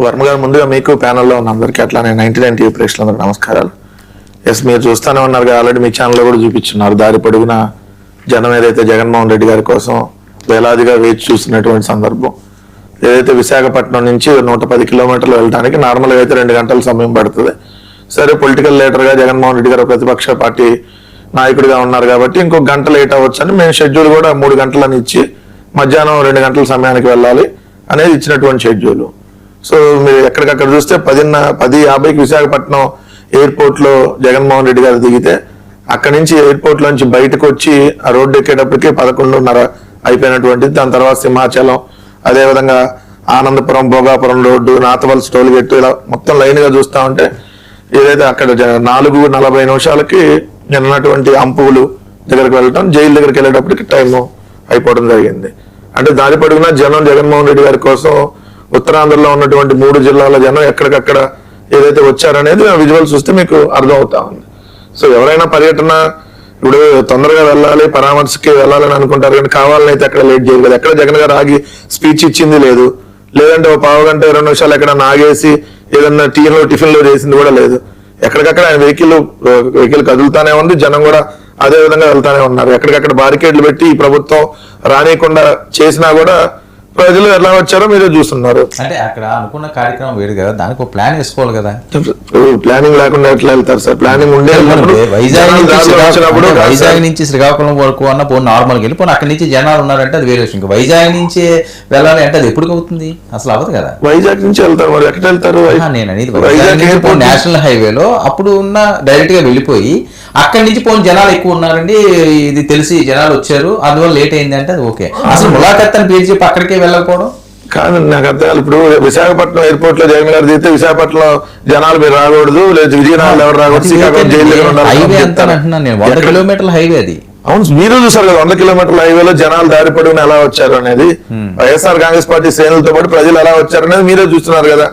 వర్మ గారు, ముందుగా మీకు ప్యానల్లో ఉన్న అందరికీ అట్లానే 99 టీవీ ప్రేక్షకులందరికీ నమస్కారాలు. ఎస్, మీరు చూస్తూనే ఉన్నారు, ఆల్రెడీ మీ ఛానల్లో కూడా చూపించున్నారు. దారి పొడుగున జనం ఏదైతే జగన్మోహన్ రెడ్డి గారి కోసం వేలాదిగా వేచి చూసినటువంటి సందర్భం. ఏదైతే విశాఖపట్నం నుంచి 110 కిలోమీటర్లు వెళ్ళడానికి నార్మల్గా అయితే 2 గంటల సమయం పడుతుంది. సరే, పొలిటికల్ లీడర్గా జగన్మోహన్ రెడ్డి గారు ప్రతిపక్ష పార్టీ నాయకుడిగా ఉన్నారు కాబట్టి ఇంకొక గంట లేట్ అవ్వచ్చు అని మేము షెడ్యూల్ కూడా 3 గంటలని ఇచ్చి మధ్యాహ్నం 2 గంటల సమయానికి వెళ్ళాలి అనేది ఇచ్చినటువంటి షెడ్యూల్. సో మీరు ఎక్కడికక్కడ చూస్తే 10:50కి విశాఖపట్నం ఎయిర్పోర్ట్ లో జగన్మోహన్ రెడ్డి గారు దిగితే అక్కడి నుంచి ఎయిర్పోర్ట్ లోంచి బయటకు వచ్చి ఆ రోడ్డు ఎక్కేటప్పటికి 11:30 అయిపోయినటువంటిది. దాని తర్వాత సింహాచలం, అదేవిధంగా ఆనందపురం, భోగాపురం రోడ్డు, నాతవలస టోల్గేట్, ఇలా మొత్తం లైన్ గా చూస్తా ఉంటే ఏదైతే అక్కడ 4:40 నిమిషాలకి నిన్నటువంటి అంపువులు దగ్గరికి వెళ్ళటం, జైలు దగ్గరికి వెళ్ళేటప్పటికి టైం అయిపోవడం జరిగింది. అంటే దారి పొడుగునా జనం జగన్మోహన్ రెడ్డి గారి కోసం ఉత్తరాంధ్రలో ఉన్నటువంటి 3 జిల్లాల జనం ఎక్కడికక్కడ ఏదైతే వచ్చారనేది విజువల్స్ చూస్తే మీకు అర్థం అవుతా ఉంది. సో ఎవరైనా పర్యటన ఇప్పుడు తొందరగా వెళ్ళాలి, పరామర్శకి వెళ్ళాలని అనుకుంటారు, కానీ కావాలని అయితే అక్కడ లేట్ చేయరు కదా. ఎక్కడ జగన్ గారు ఆగి స్పీచ్ ఇచ్చింది లేదు, లేదంటే ఒక పావు గంట 20 నిమిషాలు ఎక్కడ ఆగేసి ఏదన్నా టిఫిన్ లో చేసింది కూడా లేదు. ఎక్కడికక్కడ ఆయన వెహికల్ కదులుతానే ఉంది, జనం కూడా అదే విధంగా వెళ్తానే ఉన్నారు. ఎక్కడికక్కడ బారికేడ్లు పెట్టి ఈ ప్రభుత్వం రానియకుండా చేసినా కూడా ప్రజలు ఎలా వచ్చారో మీరే చూస్తున్నారు. అంటే అక్కడ అనుకున్న కార్యక్రమం వేరు కదా, దానికి ఒక ప్లాన్ వేసుకోవాలి కదా. ప్లానింగ్ లేకుండా ఎట్లా వెళ్తారు సార్? ప్లానింగ్ ఉండే వైజాగ్ నుంచి శ్రీకాకుళం వరకు అన్న పోనీ నార్మల్గా వెళ్ళి పోనీ అక్కడి నుంచి జనాలు ఉన్నారంటే అది వేరే విషయం. వైజాగ్ నుంచి వెళ్ళాలి అంటే అది ఎప్పుడు అవుతుంది? అసలు అవ్వదు కదా. వైజాగ్ నుంచి వెళ్తారు, మరి ఎక్కడ వెళ్తారు? నేను అనేది వైజాగ్ ఎయిర్పోర్ట్ నేషనల్ హైవేలో అప్పుడు ఉన్న డైరెక్ట్ గా వెళ్ళిపోయి అక్కడి నుంచి పోనీ జనాలు ఎక్కువ ఉన్నారండి, ఇది తెలిసి జనాలు వచ్చారు, అందువల్ల లేట్ అయింది అంటే అది ఓకే. అసలు ములాఖత్ అని పేరు చెప్పి అక్కడికే వెళ్ళకపోవడం కాదు. నాకు అర్థం. ఇప్పుడు విశాఖపట్నం ఎయిర్పోర్ట్ లో జగన్ గారు దిగితే విశాఖపట్నం జనాలు మీరు రాకూడదు, లేదు విజయనగరం ఎవరు రాకూడదు, శ్రీకాకుళం జైలు హైవే అంటున్నాను నేను. 100 కిలోమీటర్ల హైవే అది. అవును, మీరు చూసారు కదా 100 కిలోమీటర్ల హైవేలో జనాలు దారి పొడుగున ఎలా వచ్చారు అనేది, వైఎస్ఆర్ కాంగ్రెస్ పార్టీ శ్రేణులతో పాటు ప్రజలు ఎలా వచ్చారు అనేది మీరే చూస్తున్నారు కదా.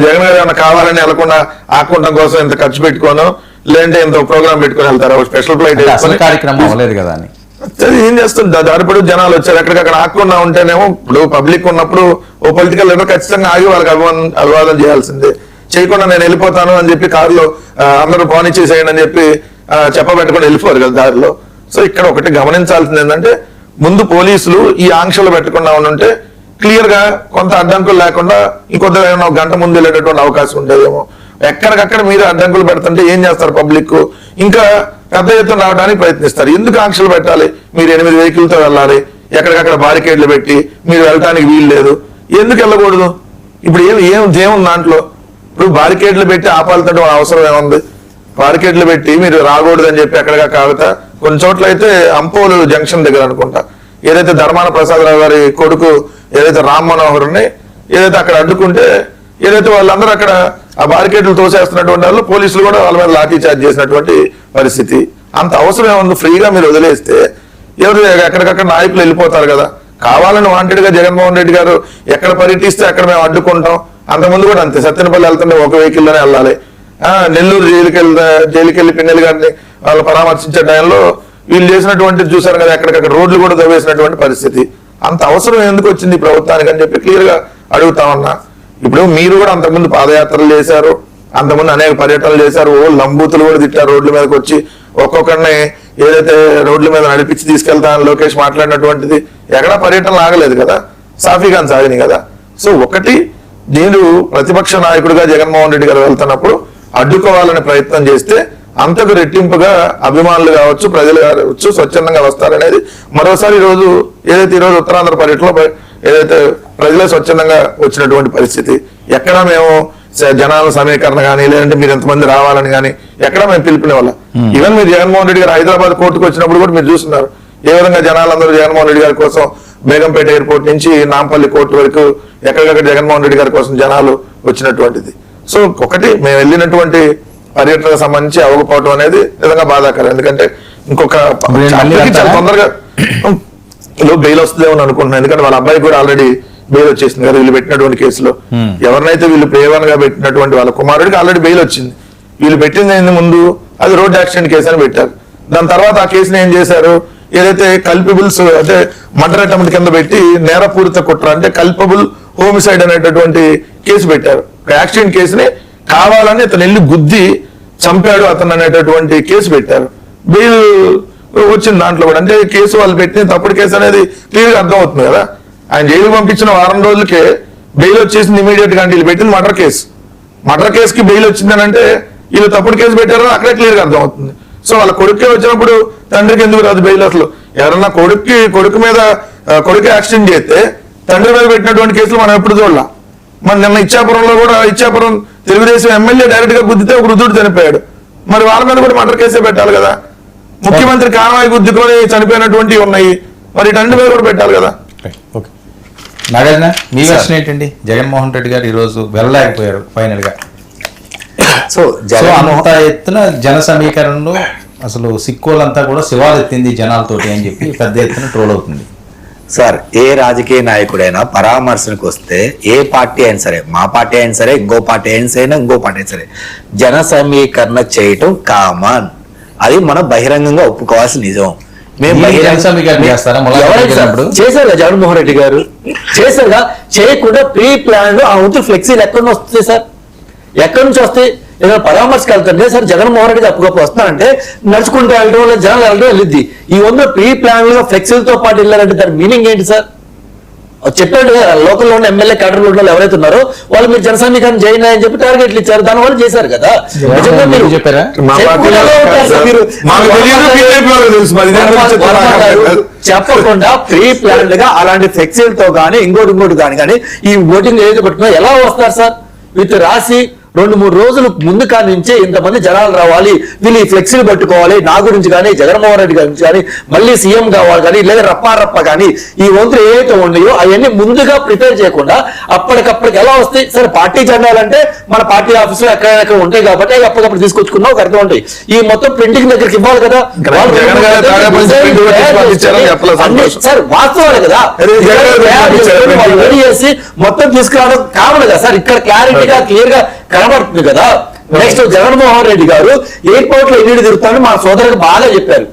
జగన్ గారు ఏమన్నా కావాలని వెళ్లకుండా ఆకుండం కోసం ఇంత ఖర్చు పెట్టుకోను, లేదంటే ఇంత ప్రోగ్రామ్ పెట్టుకుని వెళ్తారు, స్పెషల్ ఫ్లైట్ కార్యక్రమం అవ్వలేదు కదా అని ఏం చేస్తుంది. దారిపడి జనాలు వచ్చారు, ఎక్కడికక్కడ ఆకుండా ఉంటేనేమో ఇప్పుడు పబ్లిక్ ఉన్నప్పుడు ఓ పొలిటికల్ లీడర్ ఖచ్చితంగా ఆగి వాళ్ళకి అభివాదం చేయాల్సిందే. చేయకుండా నేను వెళ్ళిపోతాను అని చెప్పి కారులో అందరూ పోనిచ్చేసేయండి అని చెప్పి చెప్పబెట్టకుండా వెళ్ళిపోరు కదా దారిలో. సో ఇక్కడ ఒకటి గమనించాల్సింది ఏంటంటే, ముందు పోలీసులు ఈ ఆంక్షలు పెట్టకుండా ఉంటే క్లియర్ గా కొంత అడ్డంకులు లేకుండా ఇంకొంత ఒక గంట ముందు వెళ్ళేటటువంటి అవకాశం ఉండేదేమో. ఎక్కడికక్కడ మీరు అడ్డంకులు పెడుతుంటే ఏం చేస్తారు? పబ్లిక్ ఇంకా పెద్ద ఎత్తున రావడానికి ప్రయత్నిస్తారు. ఎందుకు ఆంక్షలు పెట్టాలి? మీరు 8 వెహికల్తో వెళ్ళాలి, ఎక్కడికక్కడ బారికేడ్లు పెట్టి మీరు వెళ్ళడానికి వీలు లేదు, ఎందుకు వెళ్ళకూడదు? ఇప్పుడు ఏముంది దాంట్లో? ఇప్పుడు బారికేడ్లు పెట్టి ఆపాలంటే అవసరం ఏముంది? బారికేడ్లు పెట్టి మీరు రాకూడదు అని చెప్పి ఎక్కడికక్కడ ఆగుతా. కొన్ని చోట్ల అయితే అంపోలు జంక్షన్ దగ్గర అనుకుంటా ఏదైతే ధర్మాన ప్రసాదరావు గారి కొడుకు ఏదైతే రామ్ మనోహర్ ని ఏదైతే అక్కడ అడ్డుకుంటే ఏదైతే వాళ్ళందరూ అక్కడ ఆ బారికేడ్లు తోసేస్తున్నటువంటి వాళ్ళు పోలీసులు కూడా వాళ్ళ మీద లాఠీ చార్జ్ చేసినటువంటి పరిస్థితి. అంత అవసరం ఏముంది? ఫ్రీగా మీరు వదిలేస్తే ఎవరు ఎక్కడికక్కడ నాయకులు వెళ్ళిపోతారు కదా. కావాలని వాంటెడ్ గా జగన్మోహన్ రెడ్డి గారు ఎక్కడ పర్యటిస్తే అక్కడ మేము అడ్డుకుంటాం. అంతకుముందు కూడా అంతే, సత్తెనపల్లి వెళ్తుంటే ఒక వెహికల్లోనే వెళ్ళాలి. నెల్లూరు జైలుకి వెళ్ళి పిన్నెల్లి గారిని వాళ్ళు పరామర్శించే టైంలో వీళ్ళు చేసినటువంటి చూసారు కదా, ఎక్కడికక్కడ రోడ్లు కూడా తవ్వేసినటువంటి పరిస్థితి. అంత అవసరం ఎందుకు వచ్చింది ప్రభుత్వానికి అని చెప్పి క్లియర్ గా అడుగుతా ఉన్నా. ఇప్పుడు మీరు కూడా అంతకుముందు పాదయాత్రలు చేశారు, అంతకుముందు అనేక పర్యటనలు చేశారు, లంబూతులు కూడా తిట్టారు రోడ్ల మీదకి వచ్చి. ఒక్కొక్కరిని ఏదైతే రోడ్ల మీద నడిపించి తీసుకెళ్తానని లోకేష్ మాట్లాడినటువంటిది ఎక్కడా పర్యటనలు ఆగలేదు కదా, సాఫీగా సాగినాయి కదా. సో ఒకటి, నేను ప్రతిపక్ష నాయకుడిగా జగన్మోహన్ రెడ్డి గారు వెళ్తున్నప్పుడు అడ్డుకోవాలని ప్రయత్నం చేస్తే అంతకు రెట్టింపుగా అభిమానులు కావచ్చు, ప్రజలు కావచ్చు స్వచ్ఛందంగా వస్తారనేది మరోసారి ఈరోజు ఉత్తరాంధ్ర పర్యటనలో ఏదైతే ప్రజలే స్వచ్ఛందంగా వచ్చినటువంటి పరిస్థితి. ఎక్కడ మేము జనాల సమీకరణ కానీ లేదంటే మీరు ఎంతమంది రావాలని కానీ ఎక్కడ మేము పిలుపునే వాళ్ళం. ఈవెన్ మీరు జగన్మోహన్ రెడ్డి గారు హైదరాబాద్ కోర్టుకు వచ్చినప్పుడు కూడా మీరు చూస్తున్నారు ఏ విధంగా జనాలందరూ జగన్మోహన్ రెడ్డి గారి కోసం బేగంపేట ఎయిర్పోర్ట్ నుంచి నాంపల్లి కోర్టు వరకు ఎక్కడికక్కడ జగన్మోహన్ రెడ్డి గారి కోసం జనాలు వచ్చినటువంటిది. సో ఒకటి, మేము వెళ్ళినటువంటి పర్యటనకు సంబంధించి అవ్వకపోవడం అనేది నిజంగా బాధాకరం. ఎందుకంటే ఇంకొక చాలా తొందరగా బెయిల్ వస్తుందేమో అనుకుంటున్నాను. ఎందుకంటే వాళ్ళ అబ్బాయి కూడా ఆల్రెడీ బెయిల్ వచ్చేసింది కదా వీళ్ళు పెట్టినటువంటి కేసులో. ఎవరినైతే వీళ్ళు ప్రేమగా పెట్టినటువంటి వాళ్ళ కుమారుడికి ఆల్రెడీ బెయిల్ వచ్చింది. వీళ్ళు పెట్టింది ముందు అది రోడ్ యాక్సిడెంట్ కేసు అని పెట్టారు. దాని తర్వాత ఆ కేసుని ఏం చేశారు, ఏదైతే కల్పిబుల్స్ అంటే మర్డర్ అటెంప్ట్ కింద పెట్టి నేరపూరిత కుట్ర అంటే కల్పబుల్ హోమిసైడ్ అనేటటువంటి కేసు పెట్టారు. యాక్సిడెంట్ కేసుని కావాలని అతను వెళ్ళి గుద్ది చంపాడు అతను అనేటటువంటి కేసు పెట్టారు. బెయిల్ వచ్చింది దాంట్లో కూడా. అంటే కేసు వాళ్ళు పెట్టిన తప్పుడు కేసు అనేది క్లియర్ గా అర్థమవుతుంది కదా. ఆయన జైలుకి పంపించిన వారం రోజులకే బెయిల్ వచ్చేసింది ఇమీడియట్ గా. అంటే వీళ్ళు పెట్టింది మర్డర్ కేసు. మర్డర్ కేసుకి బెయిల్ వచ్చిందని అంటే వీళ్ళు తప్పుడు కేసు పెట్టారో అక్కడే క్లియర్ గా అర్థమవుతుంది. సో వాళ్ళ కొడుకే వచ్చినప్పుడు తండ్రికి ఎందుకు రాదు బెయిల్? అసలు ఎవరన్నా కొడుకు మీద కొడుకు యాక్సిడెంట్ చేస్తే తండ్రి మీద పెట్టినటువంటి కేసులు మనం ఎప్పుడు చూడాల. మన నిన్న ఇచ్చాపురంలో కూడా ఇచ్చాపురం తెలుగుదేశం ఎమ్మెల్యే డైరెక్ట్ గా గుద్దితే ఒక వృద్ధుడు చనిపోయాడు. మరి వాళ్ళ మీద కూడా మర్డర్ కేసే పెట్టాలి కదా. ముఖ్యమంత్రి కానవాయి గుద్దుకొని చనిపోయినటువంటి ఉన్నాయి, మరి ఇటన్ని మీద కూడా పెట్టాలి కదా. నాగార్జున, మీ వర్షన్ ఏంటండి? జగన్మోహన్ రెడ్డి గారు ఈ రోజు వెళ్ళలేకపోయారు ఫైనల్ గా. సో అంత ఎత్తున జన సమీకరణలో అసలు సిక్కోలంతా కూడా శివాలెత్తింది జనాలతోటి అని చెప్పి పెద్ద ఎత్తున ట్రోల్ అవుతుంది. సార్, ఏ రాజకీయ నాయకుడైనా పరామర్శనకు వస్తే ఏ పార్టీ అయినా సరే, మా పార్టీ అయినా సరే, ఇంకో పార్టీ అయినా సరే, ఇంకో పార్టీ అయినా సరే, జన సమీకరణ చేయటం కామన్. అది మనం బహిరంగంగా ఒప్పుకోవాల్సిన నిజం. మేము చేశారుగా జగన్మోహన్ రెడ్డి గారు చేశారుగా. చేయకుండా ప్రీ ప్లాన్ ఆ వంతు ఫ్లెక్సీలు ఎక్కడి నుంచి వస్తుంది సార్? ఎక్కడి నుంచి వస్తాయి? ఏదైనా పరామర్శకు వెళ్తుంటే సార్ జగన్మోహన్ రెడ్డి అప్పుగప్పు వస్తానంటే నడుచుకుంటూ వెళ్ళడం వల్ల జనాలు వెళ్ళడం వెళ్ళిద్ది. ఈ వంద ప్రీ ప్లాన్ గా ఫ్లెక్సీలతో పాటు వెళ్ళారంటే దాని మీనింగ్ ఏంటి సార్? చెప్పాడు లోకల్లో ఉన్న ఎమ్మెల్యే కేడర్లు ఉన్న ఎవరైతే ఉన్నారో వాళ్ళు మీరు జన సమీకరణ చేయండి అని చెప్పి టార్గెట్లు ఇచ్చారు. దాని వల్ల చేశారు కదా. చెప్పారా? చెప్పకుండా ప్రీ ప్లాన్డ్ గా అలాంటి ఫ్లెక్సీలతో కానీ ఇంకోటి కానీ ఈ ఓటింగ్ ఏది పెట్టుకున్నా ఎలా వస్తారు సార్? వీటి రాసి 2-3 రోజులు ముందు కాడి నుంచే ఇంతమంది జనాలు రావాలి, వీళ్ళు ఈ ఫ్లెక్సీలు పట్టుకోవాలి, నా గురించి కానీ జగన్మోహన్ రెడ్డి గురించి కానీ మళ్ళీ సీఎం కావాలి కానీ లేదా రప్ప కానీ ఈ వంతులు ఏవైతే ఉన్నాయో అవన్నీ ముందుగా ప్రిపేర్ చేయకుండా అప్పటికప్పటికి ఎలా వస్తాయి సార్? పార్టీ జెండాలంటే మన పార్టీ ఆఫీసులో ఎక్కడెక్కడ ఉంటాయి కాబట్టి అప్పటికప్పుడు తీసుకొచ్చుకున్నా ఒక అర్థం ఉంటాయి. ఈ మొత్తం ప్రింటింగ్ దగ్గరికి ఇవ్వాలి కదా సార్. వాస్తవాలు కదా రెడీ చేసి మొత్తం తీసుకురావడం కావాలి కదా సార్. ఇక్కడ క్లారిటీగా క్లియర్ గా కనబడుతుంది కదా. నెక్స్ట్ జగన్మోహన్ రెడ్డి గారు ఎయిర్పోర్ట్ లో ఎన్నింటి తిరుగుతారని మా సోదరులకు బాగా చెప్పారు.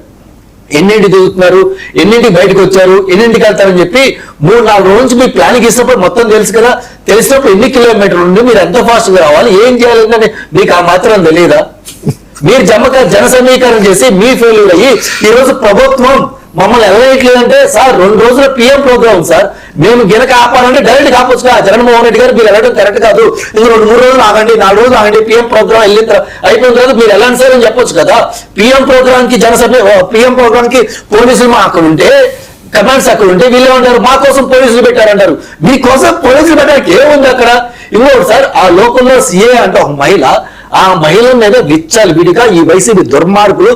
ఎన్నింటి తిరుగుతున్నారు, ఎన్నింటికి బయటకు వచ్చారు, ఎన్నింటికి వెళ్తారని చెప్పి 3-4 రోజుల నుంచి మీరు ప్లానింగ్ ఇచ్చినప్పుడు మొత్తం తెలుసు కదా. తెలిసినప్పుడు ఎన్ని కిలోమీటర్లు ఉండి మీరు ఎంత ఫాస్ట్ గా రావాలి, ఏం చేయాలని మీకు ఆ మాత్రం తెలియదా? మీరు జన సమీకరణ చేసి మీ ఫెయిల్యూర్ అయ్యి ఈ రోజు ప్రభుత్వం మమ్మల్ని వెళ్ళట్లేదంటే సార్ 2 రోజుల పిఎం ప్రోగ్రామ్ సార్. మేము గినక ఆపాలంటే డైరెక్ట్ ఆపొచ్చు కదా. జగన్మోహన్ రెడ్డి గారు మీరు వెళ్ళడం కరెక్ట్ కాదు, ఇంక 2-3 రోజులు ఆగండి, 4 రోజులు ఆగండి, పిఎం ప్రోగ్రామ్ అయిపోయిన తర్వాత మీరు వెళ్ళండి సార్ అని చెప్పొచ్చు కదా. పిఎం ప్రోగ్రామ్ కి పిఎం ప్రోగ్రామ్ కి పోలీసులు అక్కడ ఉంటే కమాండ్స్ అక్కడ ఉంటే వీళ్ళు ఏమంటారు? మా కోసం పోలీసులు పెట్టారంటారు. మీకోసం పోలీసులు పెట్టడానికి ఏముంది అక్కడ? ఇంకోటి సార్, ఆ లోకల్లో సిఏ అంటే ఒక మహిళ, ఆ మహిళ మీద విచ్చాలి విడిగా ఈ వైసీపీ దుర్మార్గులు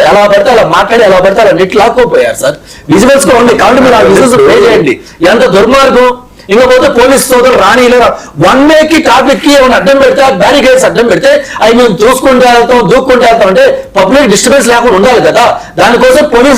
ఎలా పడితే అలా మాట్లాడి ఎలా పడితే అలా నెట్ లాక్కోపోయారు సార్. విజువల్స్ కూడా ఉంది కాబట్టి మీరు ఆ విజువల్స్ ప్లే చేయండి. ఎంత దుర్మార్గం. ఇంకపోతే పోలీసు సోదరులు రానిలేరా 1 మే కి ట్రాఫిక్ కి ఏమైనా అడ్డం పెడితే బ్యారికేడ్స్ అడ్డం పెడితే అవి మేము దూక్కుంటూ వెళ్తాం అంటే పబ్లిక్ డిస్టర్బెన్స్ లేకుండా ఉండాలి కదా. దానికోసం పోలీసు